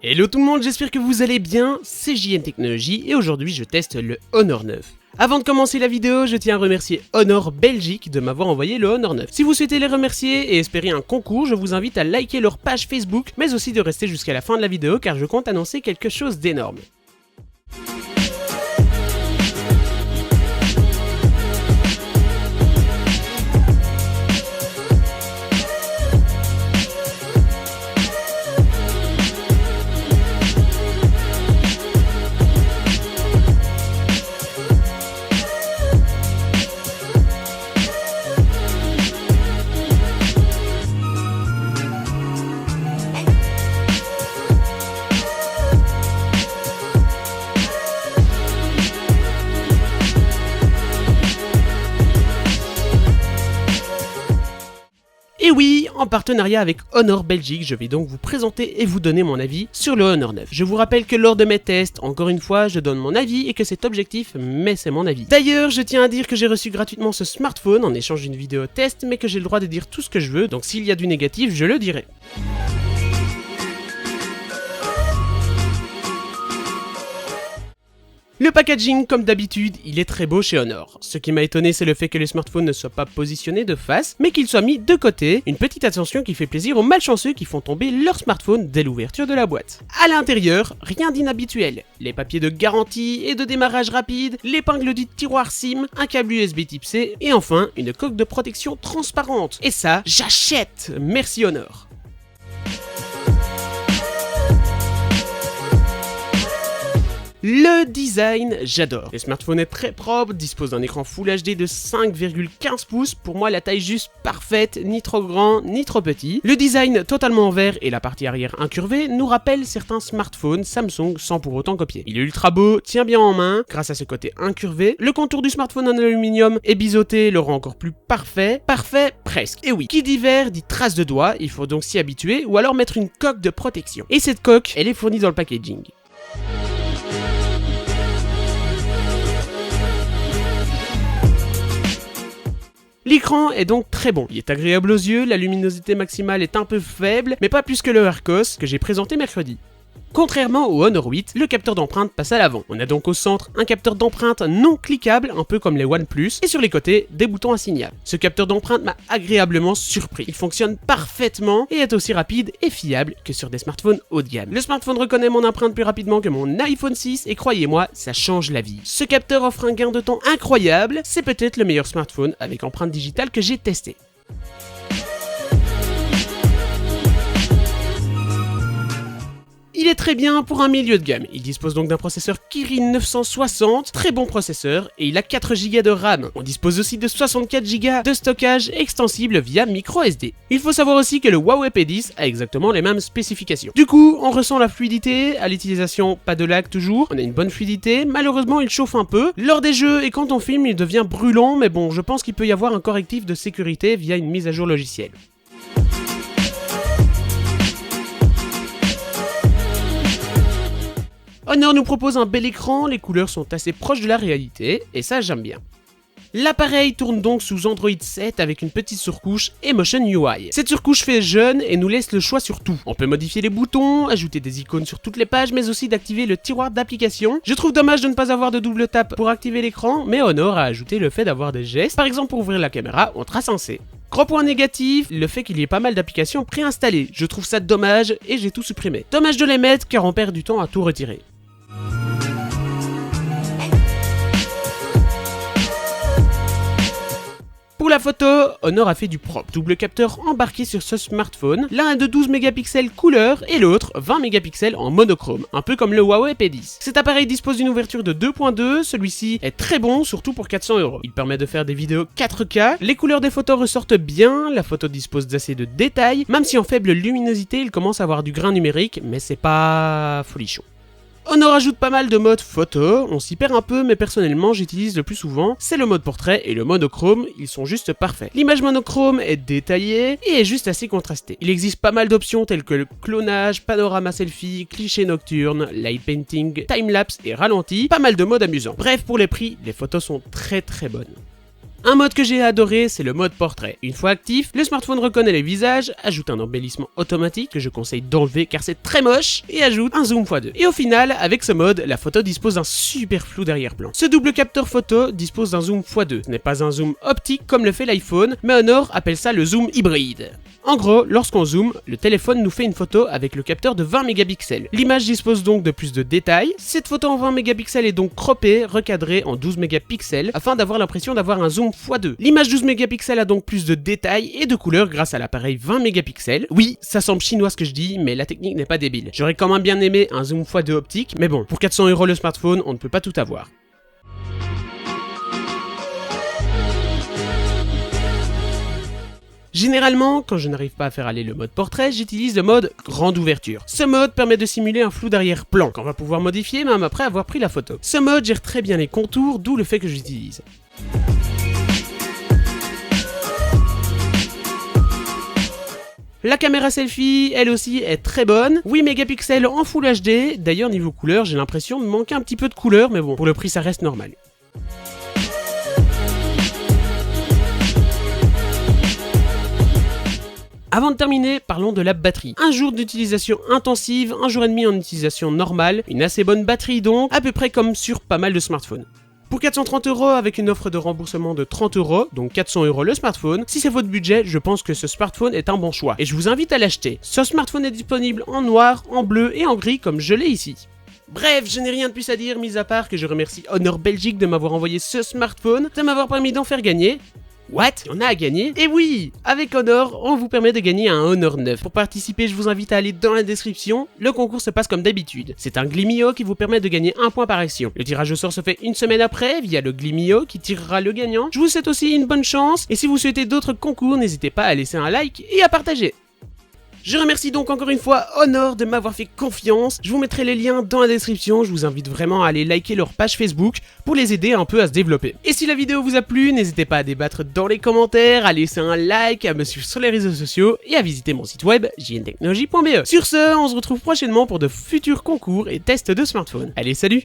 Hello tout le monde, j'espère que vous allez bien, c'est JN Technologies et aujourd'hui je teste le Honor 9. Avant de commencer la vidéo, je tiens à remercier Honor Belgique de m'avoir envoyé le Honor 9. Si vous souhaitez les remercier et espérer un concours, je vous invite à liker leur page Facebook, mais aussi de rester jusqu'à la fin de la vidéo car je compte annoncer quelque chose d'énorme. Et oui, en partenariat avec Honor Belgique, je vais donc vous présenter et vous donner mon avis sur le Honor 9. Je vous rappelle que lors de mes tests, encore une fois, je donne mon avis et que c'est objectif, mais c'est mon avis. D'ailleurs, je tiens à dire que j'ai reçu gratuitement ce smartphone en échange d'une vidéo test, mais que j'ai le droit de dire tout ce que je veux, donc s'il y a du négatif, je le dirai. Le packaging, comme d'habitude, il est très beau chez Honor. Ce qui m'a étonné, c'est le fait que le smartphone ne soit pas positionné de face, mais qu'il soit mis de côté, une petite attention qui fait plaisir aux malchanceux qui font tomber leur smartphone dès l'ouverture de la boîte. À l'intérieur, rien d'inhabituel. Les papiers de garantie et de démarrage rapide, l'épingle du tiroir SIM, un câble USB type C, et enfin, une coque de protection transparente. Et ça, j'achète! Merci Honor! Le design, j'adore. Le smartphone est très propre, dispose d'un écran Full HD de 5,15 pouces, pour moi la taille juste parfaite, ni trop grand, ni trop petit. Le design totalement en verre et la partie arrière incurvée nous rappellent certains smartphones Samsung sans pour autant copier. Il est ultra beau, tient bien en main, grâce à ce côté incurvé. Le contour du smartphone en aluminium est biseauté, le rend encore plus parfait. Parfait, presque. Et oui, qui dit verre dit trace de doigt, il faut donc s'y habituer ou alors mettre une coque de protection. Et cette coque, elle est fournie dans le packaging. L'écran est donc très bon, il est agréable aux yeux, la luminosité maximale est un peu faible, mais pas plus que le Arcos que j'ai présenté mercredi. Contrairement au Honor 8, le capteur d'empreinte passe à l'avant. On a donc au centre un capteur d'empreinte non cliquable, un peu comme les OnePlus, et sur les côtés, des boutons à signal. Ce capteur d'empreinte m'a agréablement surpris. Il fonctionne parfaitement et est aussi rapide et fiable que sur des smartphones haut de gamme. Le smartphone reconnaît mon empreinte plus rapidement que mon iPhone 6 et croyez-moi, ça change la vie. Ce capteur offre un gain de temps incroyable, c'est peut-être le meilleur smartphone avec empreinte digitale que j'ai testé. Il est très bien pour un milieu de gamme, il dispose donc d'un processeur Kirin 960, très bon processeur, et il a 4 Go de RAM. On dispose aussi de 64 Go de stockage extensible via microSD. Il faut savoir aussi que le Huawei P10 a exactement les mêmes spécifications. Du coup, on ressent la fluidité, à l'utilisation pas de lag toujours, on a une bonne fluidité, malheureusement il chauffe un peu. Lors des jeux et quand on filme, il devient brûlant, mais bon, je pense qu'il peut y avoir un correctif de sécurité via une mise à jour logicielle. Honor nous propose un bel écran, les couleurs sont assez proches de la réalité, et ça j'aime bien. L'appareil tourne donc sous Android 7 avec une petite surcouche Emotion UI. Cette surcouche fait jeune et nous laisse le choix sur tout. On peut modifier les boutons, ajouter des icônes sur toutes les pages, mais aussi d'activer le tiroir d'application. Je trouve dommage de ne pas avoir de double tap pour activer l'écran, mais Honor a ajouté le fait d'avoir des gestes, par exemple pour ouvrir la caméra, on trace un C. Gros point négatif, le fait qu'il y ait pas mal d'applications préinstallées. Je trouve ça dommage et j'ai tout supprimé. Dommage de les mettre car on perd du temps à tout retirer. Pour la photo, Honor a fait du propre. Double capteur embarqué sur ce smartphone, l'un est de 12 mégapixels couleur et l'autre 20 mégapixels en monochrome, un peu comme le Huawei P10. Cet appareil dispose d'une ouverture de 2.2, celui-ci est très bon, surtout pour 400 €. Il permet de faire des vidéos 4K, les couleurs des photos ressortent bien, la photo dispose d'assez de détails, même si en faible luminosité il commence à avoir du grain numérique, mais c'est pas folichon. Honor ajoute pas mal de modes photo, on s'y perd un peu mais personnellement j'utilise le plus souvent, c'est le mode portrait et le monochrome, ils sont juste parfaits. L'image monochrome est détaillée et est juste assez contrastée. Il existe pas mal d'options telles que le clonage, panorama selfie, cliché nocturne, light painting, timelapse et ralenti, pas mal de modes amusants. Bref, pour les prix, les photos sont très bonnes. Un mode que j'ai adoré, c'est le mode portrait. Une fois actif, le smartphone reconnaît les visages, ajoute un embellissement automatique que je conseille d'enlever car c'est très moche, et ajoute un zoom x2. Et au final, avec ce mode, la photo dispose d'un super flou d'arrière-plan. Ce double capteur photo dispose d'un zoom x2. Ce n'est pas un zoom optique comme le fait l'iPhone, mais Honor appelle ça le zoom hybride. En gros, lorsqu'on zoome, le téléphone nous fait une photo avec le capteur de 20 mégapixels. L'image dispose donc de plus de détails. Cette photo en 20 mégapixels est donc croppée, recadrée en 12 mégapixels afin d'avoir l'impression d'avoir un zoom x2. L'image 12 mégapixels a donc plus de détails et de couleurs grâce à l'appareil 20 mégapixels. Oui, ça semble chinois ce que je dis, mais la technique n'est pas débile. J'aurais quand même bien aimé un zoom x2 optique, mais bon, pour 400 € le smartphone, on ne peut pas tout avoir. Généralement, quand je n'arrive pas à faire aller le mode portrait, j'utilise le mode grande ouverture. Ce mode permet de simuler un flou d'arrière-plan, qu'on va pouvoir modifier même après avoir pris la photo. Ce mode gère très bien les contours, d'où le fait que j'utilise. La caméra selfie, elle aussi, est très bonne. 8 mégapixels en Full HD. D'ailleurs, niveau couleur, j'ai l'impression de manquer un petit peu de couleur, mais bon, pour le prix, ça reste normal. Avant de terminer, parlons de la batterie. Un jour d'utilisation intensive, un jour et demi en utilisation normale, une assez bonne batterie donc, à peu près comme sur pas mal de smartphones. Pour 430 € avec une offre de remboursement de 30 €, donc 400 € le smartphone, si c'est votre budget, je pense que ce smartphone est un bon choix et je vous invite à l'acheter. Ce smartphone est disponible en noir, en bleu et en gris comme je l'ai ici. Bref, je n'ai rien de plus à dire, mis à part que je remercie Honor Belgique de m'avoir envoyé ce smartphone, de m'avoir permis d'en faire gagner. What? Il y en a à gagner? Et oui! Avec Honor, on vous permet de gagner un Honor 9. Pour participer, je vous invite à aller dans la description. Le concours se passe comme d'habitude. C'est un Glimio qui vous permet de gagner 1 point par action. Le tirage au sort se fait une semaine après via le Glimio qui tirera le gagnant. Je vous souhaite aussi une bonne chance et si vous souhaitez d'autres concours, n'hésitez pas à laisser un like et à partager. Je remercie donc encore une fois Honor de m'avoir fait confiance. Je vous mettrai les liens dans la description. Je vous invite vraiment à aller liker leur page Facebook pour les aider un peu à se développer. Et si la vidéo vous a plu, n'hésitez pas à débattre dans les commentaires, à laisser un like, à me suivre sur les réseaux sociaux et à visiter mon site web jntechnologie.be. Sur ce, on se retrouve prochainement pour de futurs concours et tests de smartphones. Allez, salut!